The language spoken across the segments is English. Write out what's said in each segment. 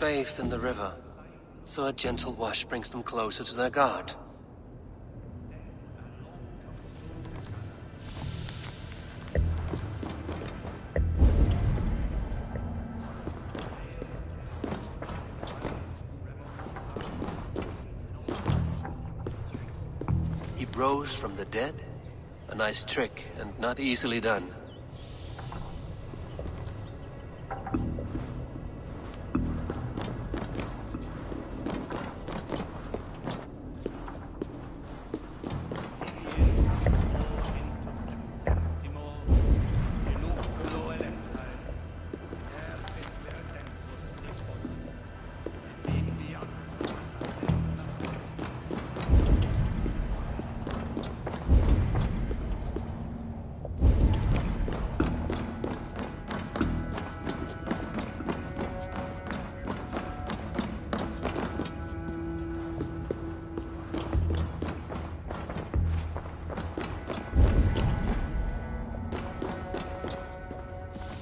bathed in the river, so a gentle wash brings them closer to their god. He rose from the dead? A nice trick, and not easily done.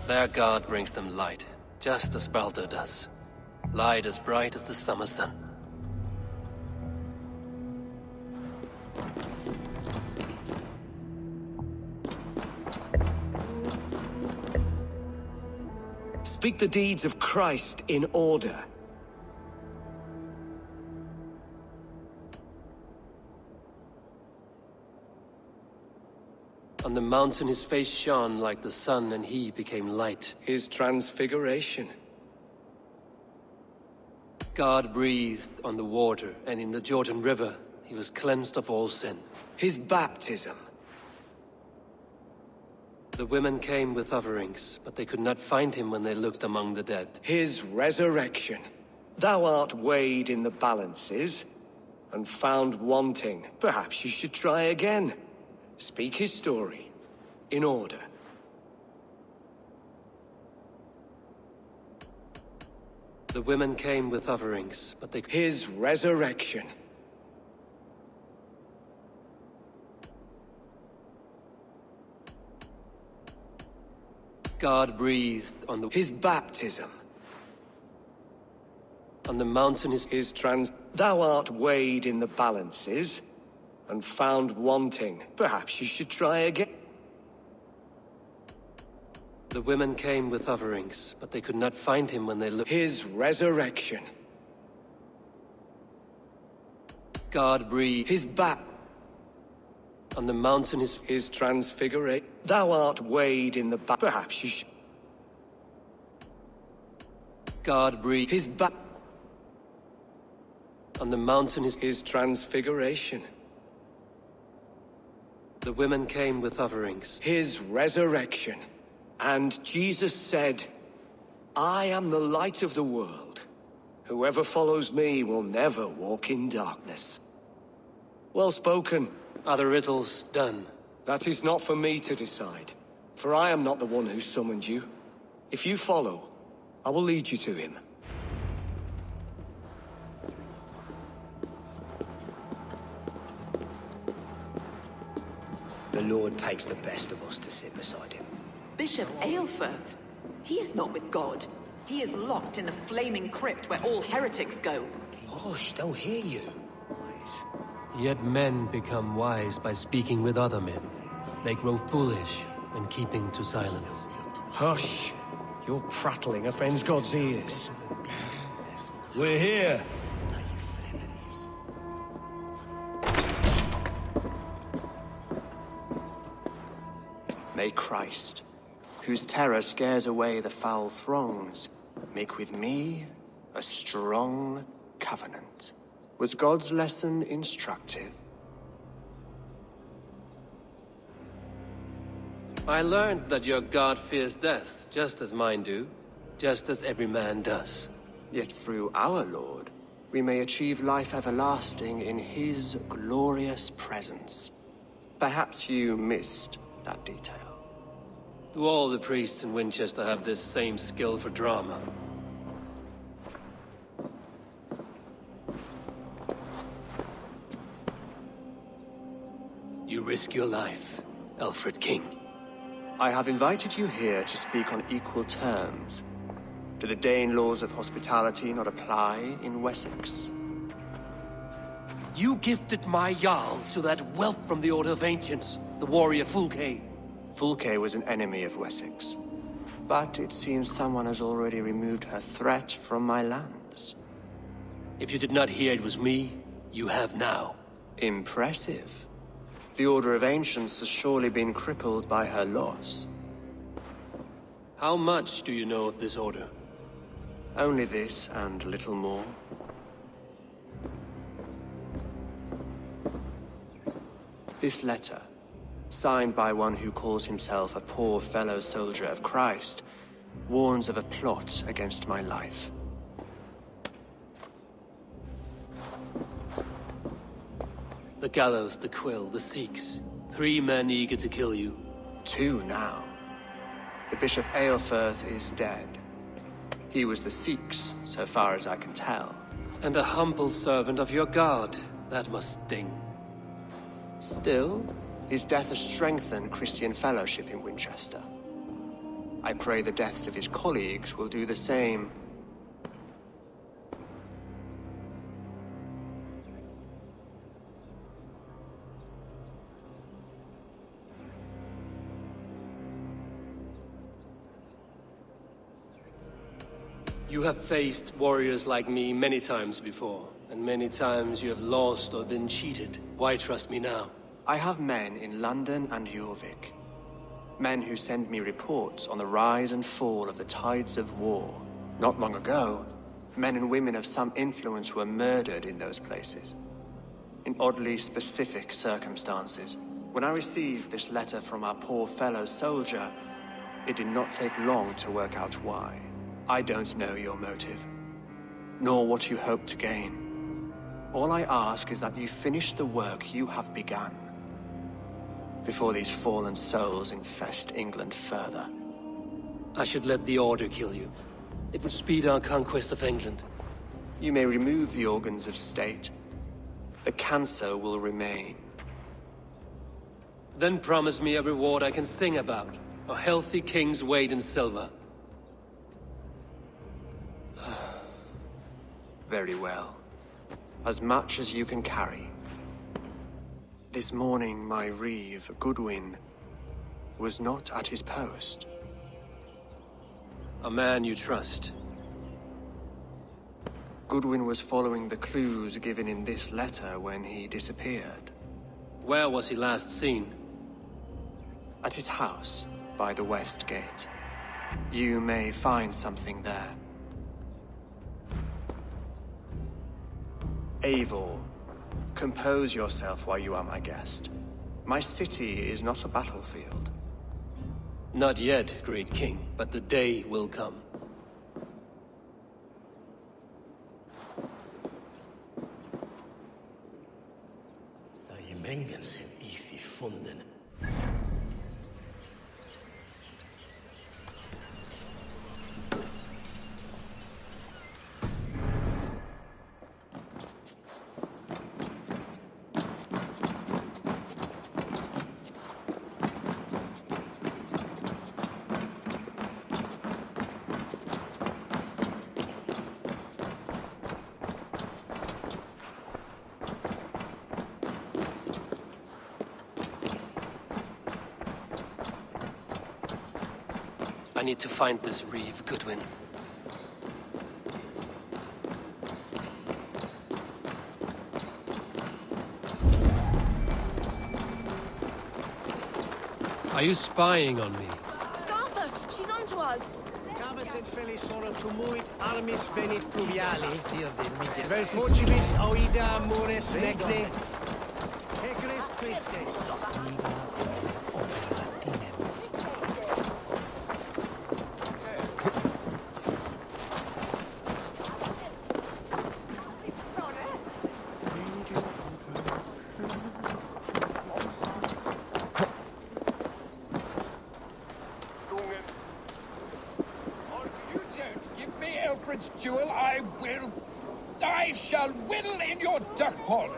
Their god brings them light, just as Baldur does. Light as bright as the summer sun. Speak the deeds of Christ in order. On the mountain his face shone like the sun, and he became light. His transfiguration. God breathed on the water, and in the Jordan River he was cleansed of all sin. His baptism. The women came with offerings, but they could not find him when they looked among the dead. His resurrection. Thou art weighed in the balances, and found wanting. Perhaps you should try again. Speak his story, in order. The women came with offerings, but they... His resurrection. God breathed on the... His baptism. On the mountain his Thou art weighed in the balances, and found wanting. Perhaps you should try again. The women came with offerings, but they could not find him when they looked... His resurrection. God breathed... His On the mountain his transfiguration. Thou art weighed in the Perhaps you should... God breathed... His On the mountain his transfiguration. The women came with offerings. His resurrection. And Jesus said, I am the light of the world. Whoever follows me will never walk in darkness. Well spoken. Are the riddles done? That is not for me to decide, for I am not the one who summoned you. If you follow, I will lead you to him. The Lord takes the best of us to sit beside him. Bishop Aelfirth? He is not with God. He is locked in the flaming crypt where all heretics go. Hush, they'll hear you. Yet men become wise by speaking with other men. They grow foolish when keeping to silence. Hush! Your prattling offends God's ears. We're here! May Christ, whose terror scares away the foul throngs, make with me a strong covenant. Was God's lesson instructive? I learned that your god fears death, just as mine do, just as every man does. Yet through our Lord, we may achieve life everlasting in his glorious presence. Perhaps you missed that detail. Do all the priests in Wincestre have this same skill for drama? You risk your life, Alfred King. I have invited you here to speak on equal terms. Do the Dane laws of hospitality not apply in Wessex? You gifted my Jarl to that whelp from the Order of Ancients, the warrior Fulke. Fulke was an enemy of Wessex. But it seems someone has already removed her threat from my lands. If you did not hear it was me, you have now. Impressive. The Order of Ancients has surely been crippled by her loss. How much do you know of this order? Only this and little more. This letter, signed by one who calls himself a poor fellow soldier of Christ, warns of a plot against my life. The gallows, the quill, the Sikhs. 3 men eager to kill you. 2 now. The Bishop Aelfirth is dead. He was the Sikhs, so far as I can tell. And a humble servant of your god. That must sting. Still, his death has strengthened Christian fellowship in Wincestre. I pray the deaths of his colleagues will do the same. You have faced warriors like me many times before, and many times you have lost or been cheated. Why trust me now? I have men in London and Jorvik. Men who send me reports on the rise and fall of the tides of war. Not long ago, men and women of some influence were murdered in those places. In oddly specific circumstances. When I received this letter from our poor fellow soldier, it did not take long to work out why. I don't know your motive, nor what you hope to gain. All I ask is that you finish the work you have begun, before these fallen souls infest England further. I should let the Order kill you. It would speed our conquest of England. You may remove the organs of state. The cancer will remain. Then promise me a reward I can sing about. A healthy king's weight in silver. Very well. As much as you can carry. This morning, my Reeve, Goodwin, was not at his post. A man you trust. Goodwin was following the clues given in this letter when he disappeared. Where was he last seen? At his house, by the West Gate. You may find something there. Eivor, compose yourself while you are my guest. My city is not a battlefield. Not yet, great king, but the day will come. I need to find this Reeve, Goodwin. Are you spying on me? Scarpa, she's on to us. Cabas et felisora tumuit armis venit pluviali. Vel focibis oida mores necne. Hecris tristes. Jewel, I shall whittle in your duck pond.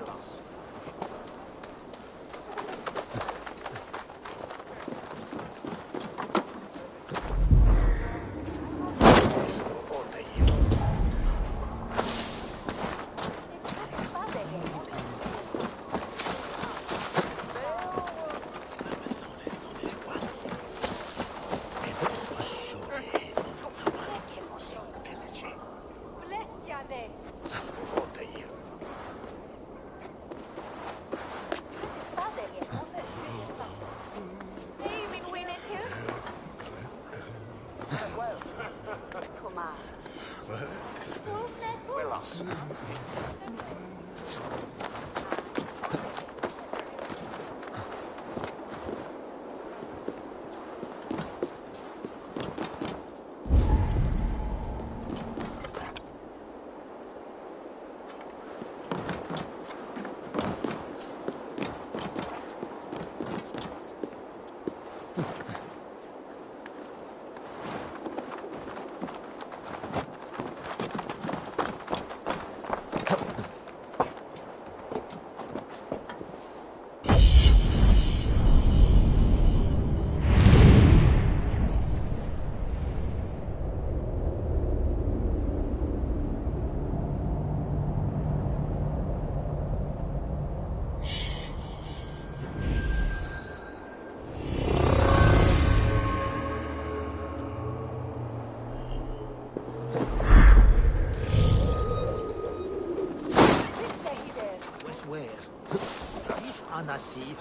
Anasi.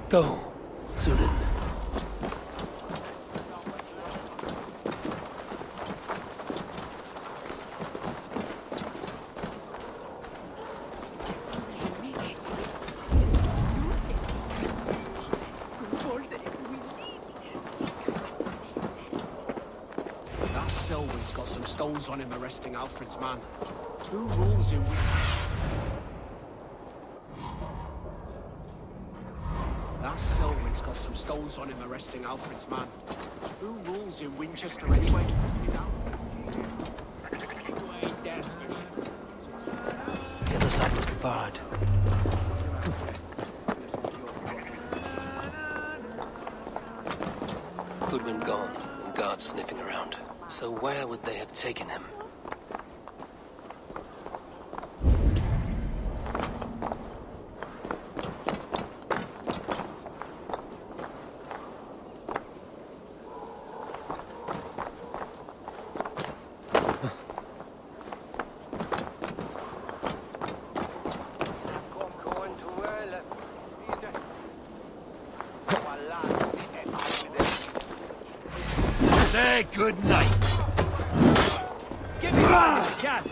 Go, Sunan. That Selwyn's got some stones on him arresting Alfred's man. Who rules in That Selwyn's got some stones on him arresting Alfred's man. Who rules in Wincestre anyway? The other side must be barred. Goodwin gone, and guards sniffing around. So where would they have taken him? Say good night. Give me one if you can.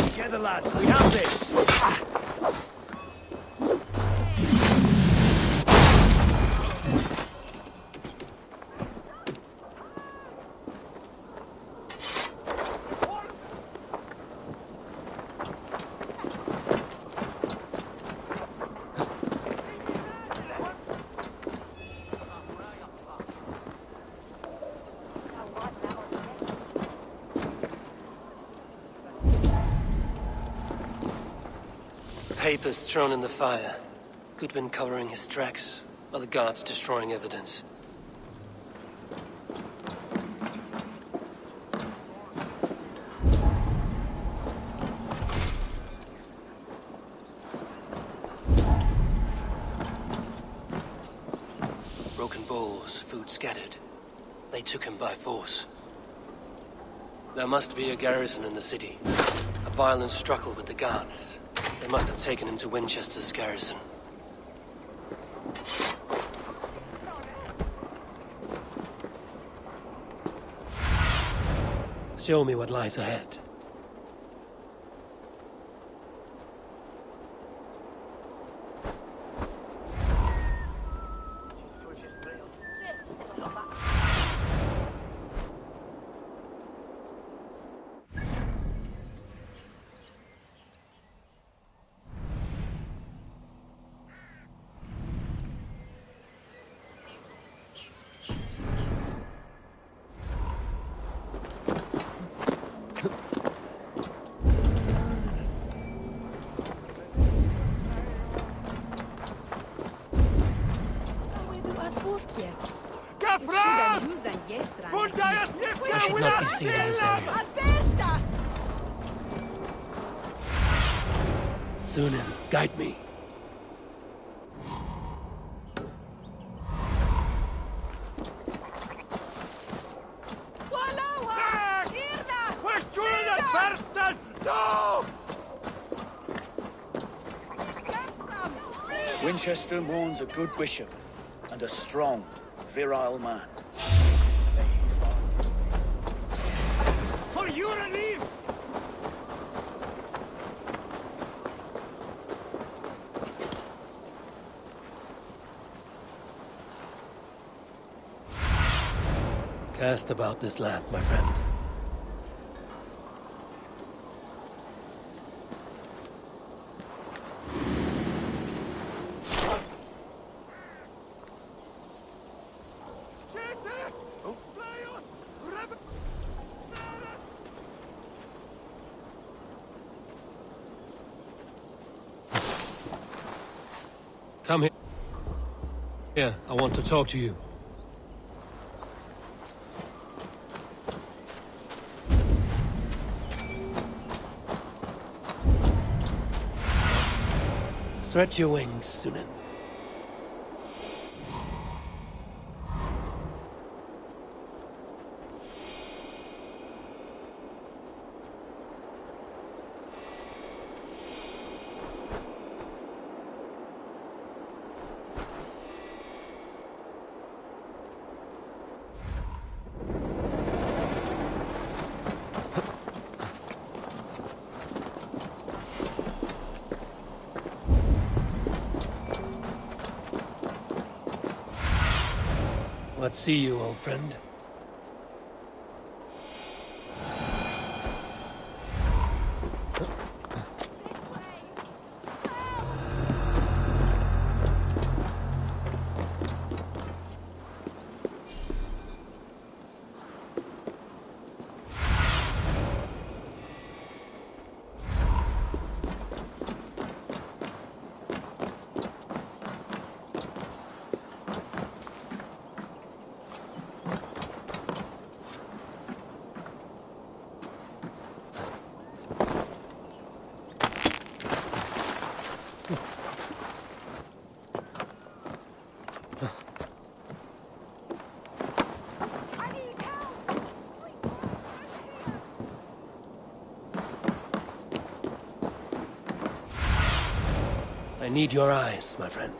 Together, lads. We have this. Papers thrown in the fire. Goodwin covering his tracks, while the guards destroying evidence. Broken bowls, food scattered. They took him by force. There must be a garrison in the city. A violent struggle with the guards. They must have taken him to Winchester's garrison. Show me what lies ahead. I should not be seen in this area. Sunan, guide me. No! Winchester mourns a good bishop and a strong, virile man. For you, Reeve! Cast about this land, my friend. Come here. Here, I want to talk to you. Stretch your wings, Sunan. Let's see you, old friend. I need your eyes, my friend.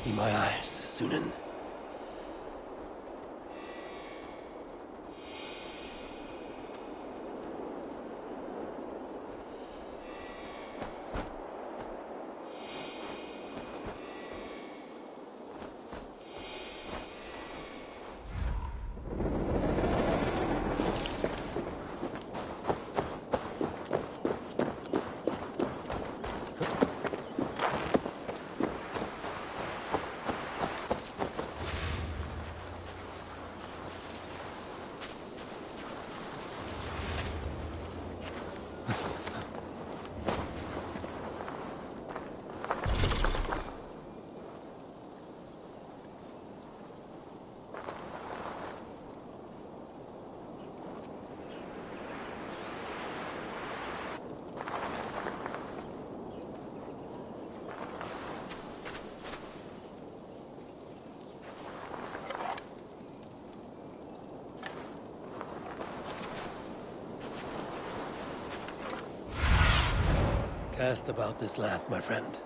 Be my eyes, Sunan. Cast about this land, my friend.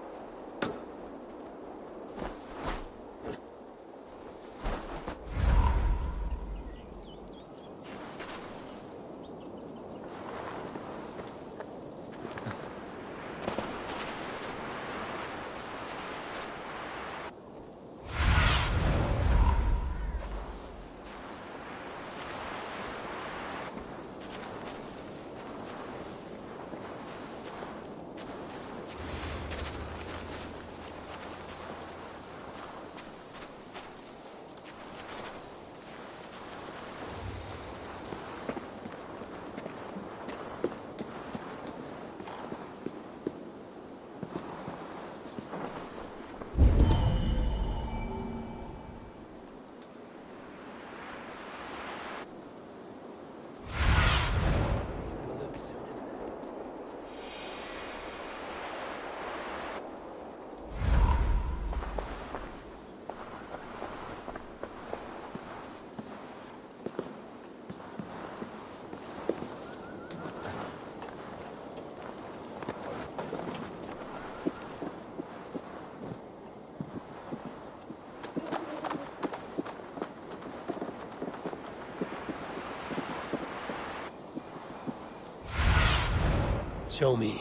Show me.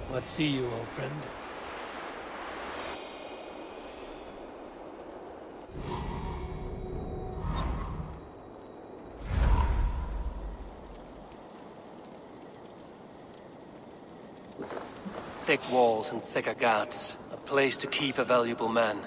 What see you, old friend? Thick walls and thicker guards. A place to keep a valuable man.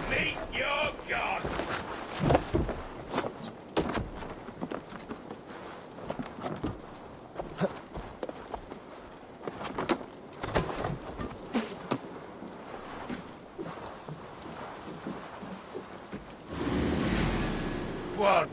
Meet your god! What?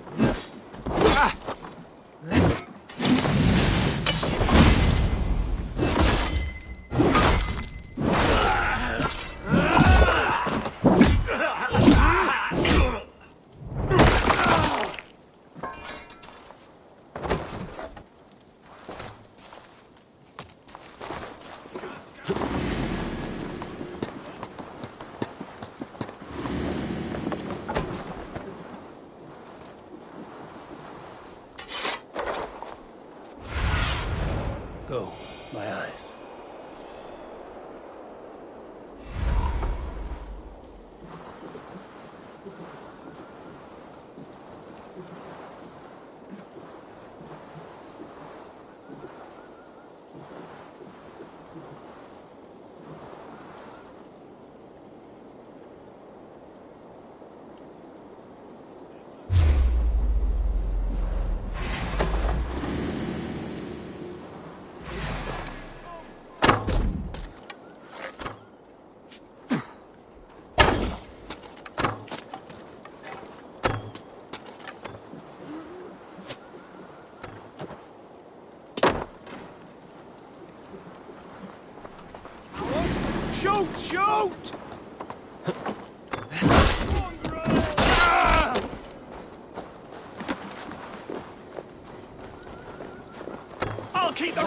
Go, my eyes. Shoot! Shoot! I'll keep the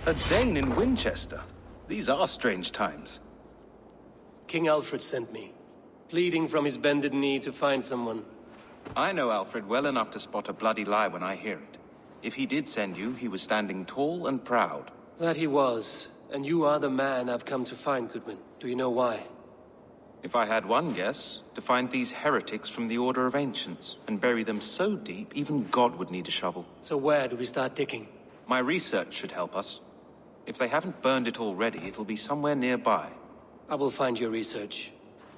A Dane in Wincestre? These are strange times. King Alfred sent me, pleading from his bended knee to find someone. I know Alfred well enough to spot a bloody lie when I hear it. If he did send you, he was standing tall and proud. That he was, and you are the man I've come to find, Goodwin. Do you know why? If I had one guess, to find these heretics from the Order of Ancients, and bury them so deep, even God would need a shovel. So where do we start digging? My research should help us. If they haven't burned it already, it'll be somewhere nearby. I will find your research.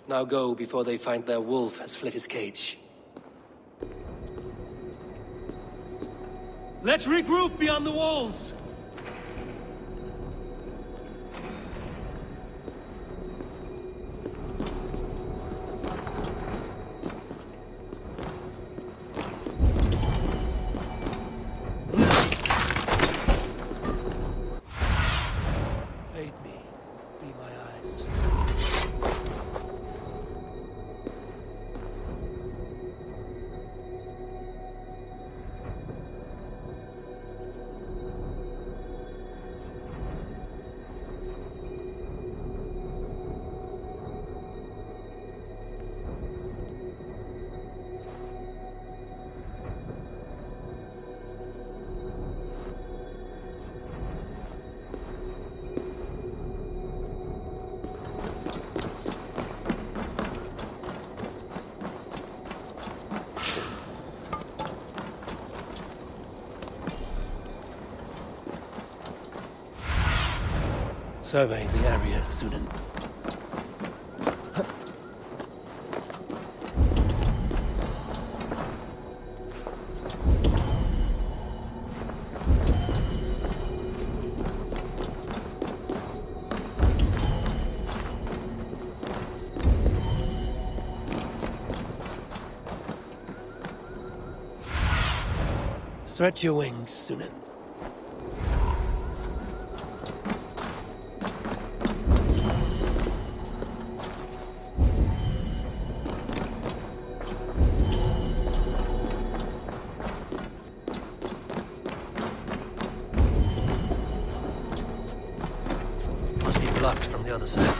Now go before they find their wolf has fled his cage. Let's regroup beyond the walls! Aid me. Be my eyes. Survey the area, Sunan. Stretch your wings, Sunan. Must be blocked from the other side.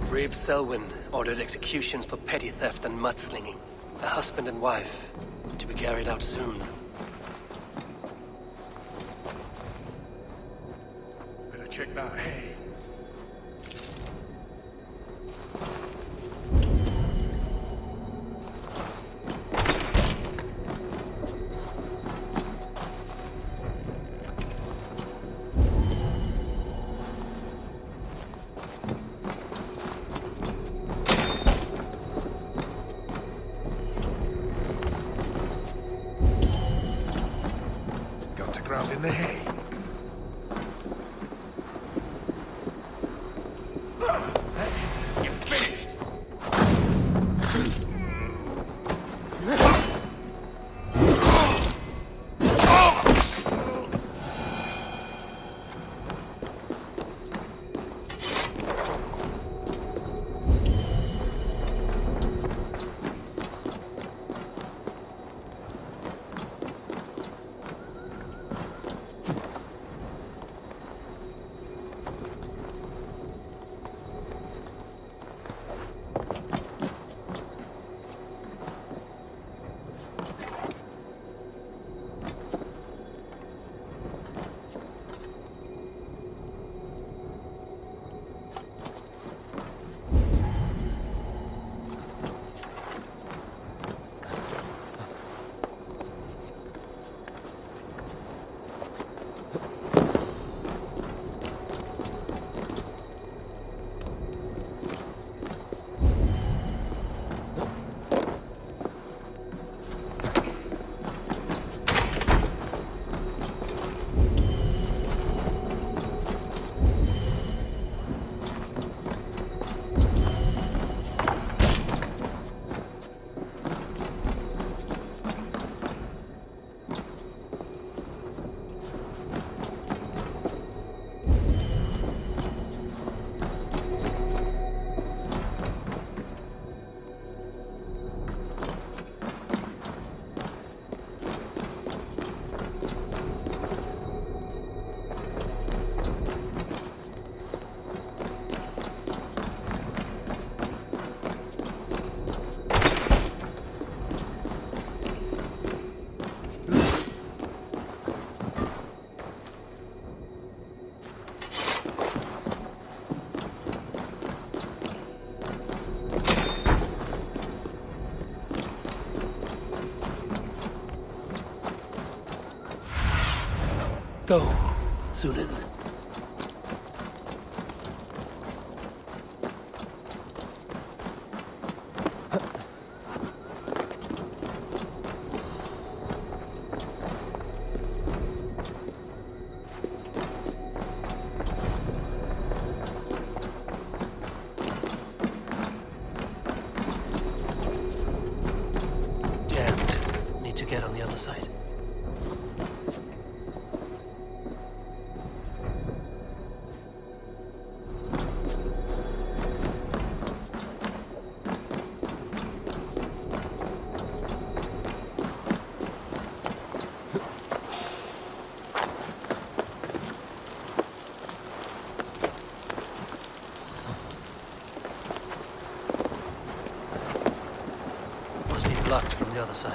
Reeve Selwyn ordered executions for petty theft and mudslinging. A husband and wife, to be carried out soon. Better check that hay. Ground in the hay. You're finished. Go, Sunan. Jammed. Need to get on the other side. Must be blocked from the other side.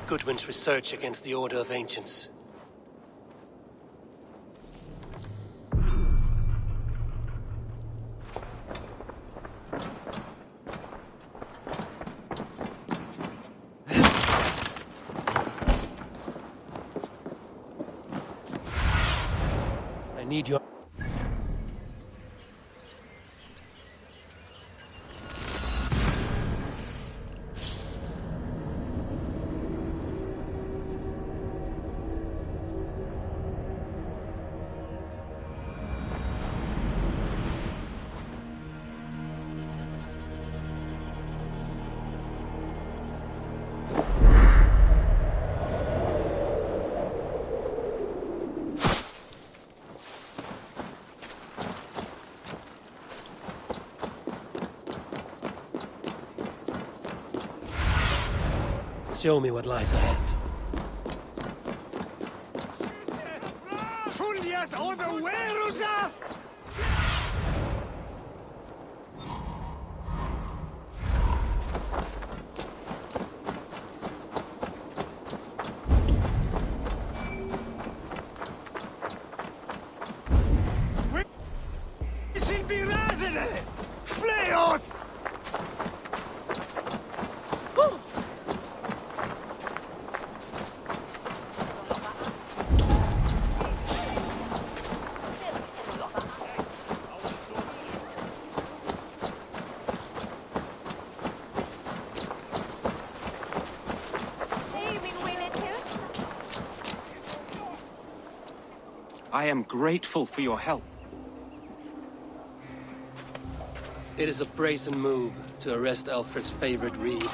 Goodwin's research against the Order of Ancients. I need your... Show me what lies ahead. Fuliat on the Werusa! Sin birazene! Fleot! I am grateful for your help. It is a brazen move to arrest Alfred's favorite Reeve.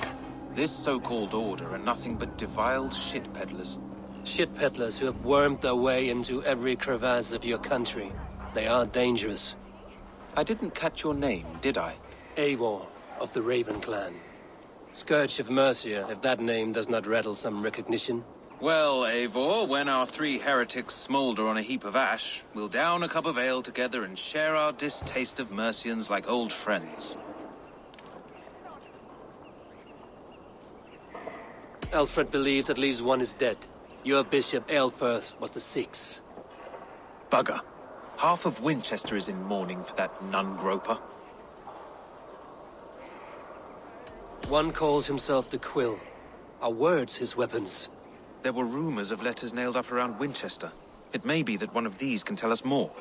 This so-called order are nothing but deviled shit peddlers. Shit peddlers who have wormed their way into every crevasse of your country. They are dangerous. I didn't catch your name, did I? Eivor of the Raven clan. Scourge of Mercia, if that name does not rattle some recognition. Well, Eivor, when our three heretics smolder on a heap of ash, we'll down a cup of ale together and share our distaste of Mercians like old friends. Alfred believes at least one is dead. Your bishop, Aelfirth, was the sixth. Bugger. Half of Wincestre is in mourning for that nun-groper. One calls himself the Quill. Are words his weapons? There were rumors of letters nailed up around Wincestre. It may be that one of these can tell us more.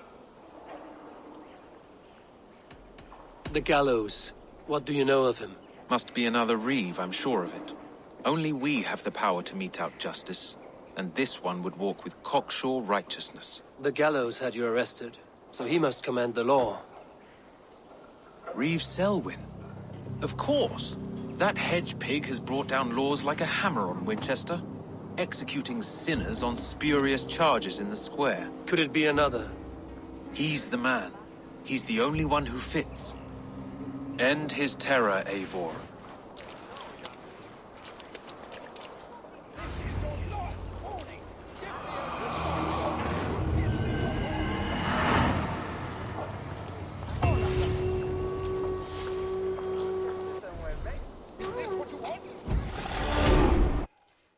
The gallows. What do you know of him? Must be another Reeve, I'm sure of it. Only we have the power to mete out justice, and this one would walk with cocksure righteousness. The gallows had you arrested, so he must command the law. Reeve Selwyn? Of course! That hedge pig has brought down laws like a hammer on Wincestre, executing sinners on spurious charges in the square. Could it be another? He's the man. He's the only one who fits. End his terror, Eivor.